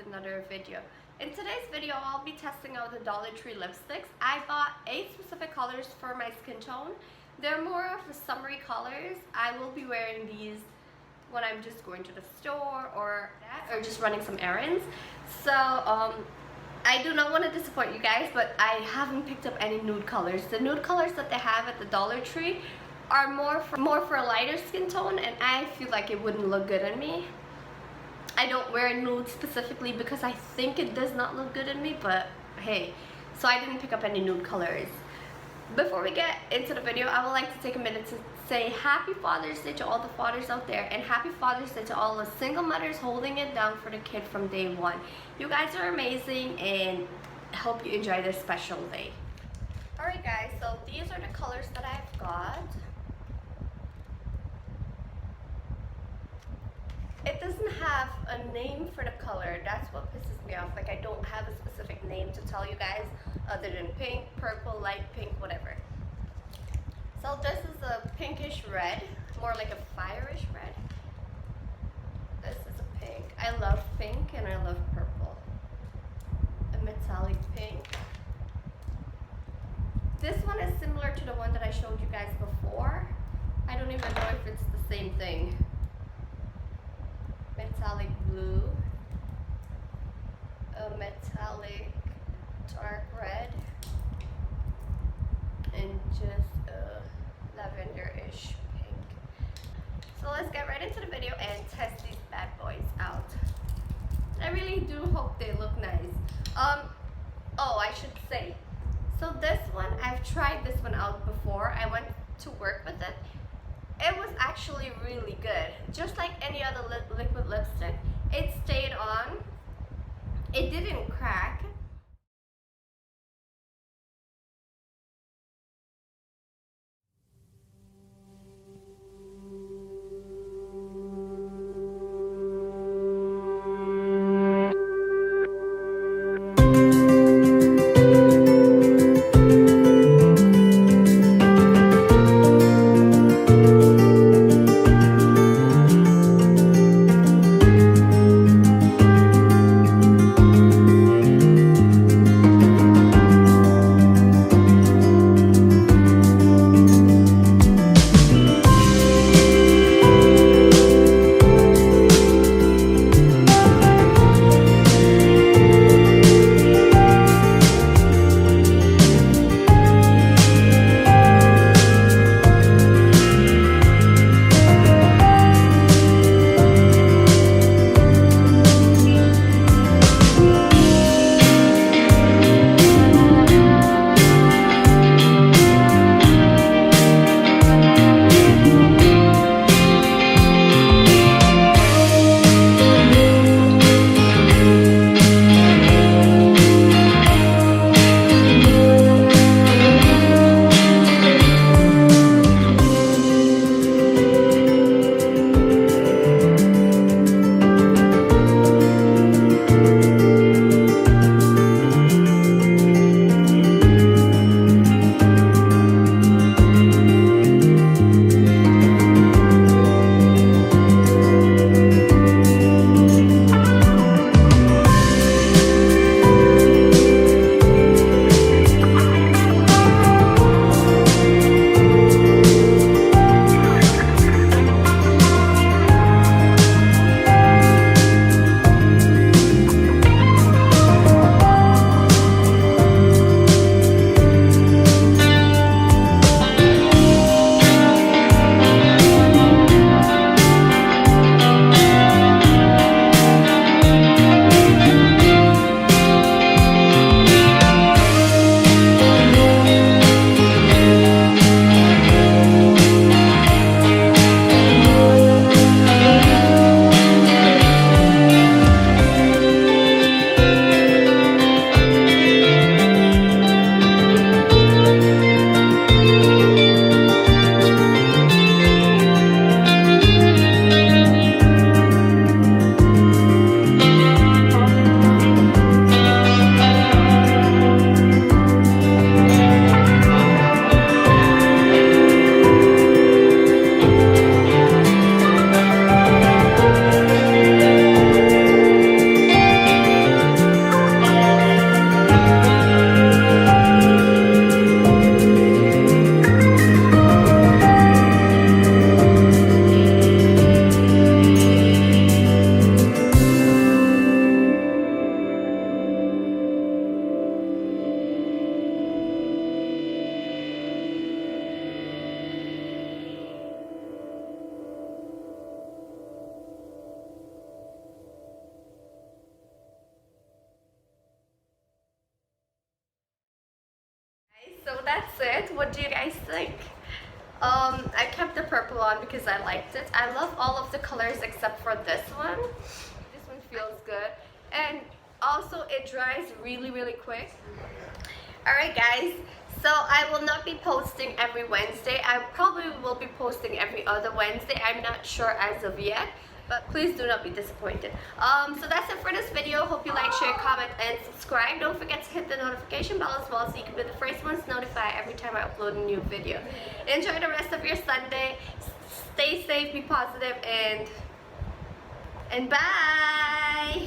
another video. In today's video, I'll be testing out the Dollar Tree lipsticks. I bought 8 specific colors for my skin tone. They're more of the summery colors. I will be wearing these when I'm just going to the store or just running some errands. So I do not want to disappoint you guys, but I haven't picked up any nude colors. The nude colors that they have at the Dollar Tree are more for a lighter skin tone, and I feel like it wouldn't look good on me. I don't wear nude specifically because I think it does not look good on me, but hey, so I didn't pick up any nude colors. Before we get into the video, I would like to take a minute to say Happy Father's Day to all the fathers out there, and Happy Father's Day to all the single mothers holding it down for the kid from day one. You guys are amazing, and I hope you enjoy this special day. Alright guys, so these are the colors that I've got. It doesn't have a name for the color. That's what pisses me off. Like, I don't have a specific name to tell you guys other than pink, purple, light pink, whatever. So this is a pinkish red, more like a fire-ish red. This is a pink. I love pink and I love purple. A metallic pink. This one is similar to the one that I showed you guys before. I don't even know if it's the same thing. Metallic blue, a metallic dark red, and just a lavender-ish pink. So let's get right into the video and test these bad boys out. I really do hope they look nice. Oh, I should say, so this one, I've tried this one out before. I went to work with it. It was actually really good. Just like any other liquid lipstick, it stayed on. It didn't crack. So that's it. What do you guys think? I kept the purple on because I liked it. I love all of the colors except for this one. This one feels good. And also it dries really quick. Alright guys, so I will not be posting every Wednesday. I probably will be posting every other Wednesday. I'm not sure as of yet, but please do not be disappointed. So that's it for this video. Hope you like, share, comment, and subscribe. Don't forget to hit the notification bell as well so you can be the first ones notified every time I upload a new video. Enjoy the rest of your Sunday. Stay safe, be positive, and bye!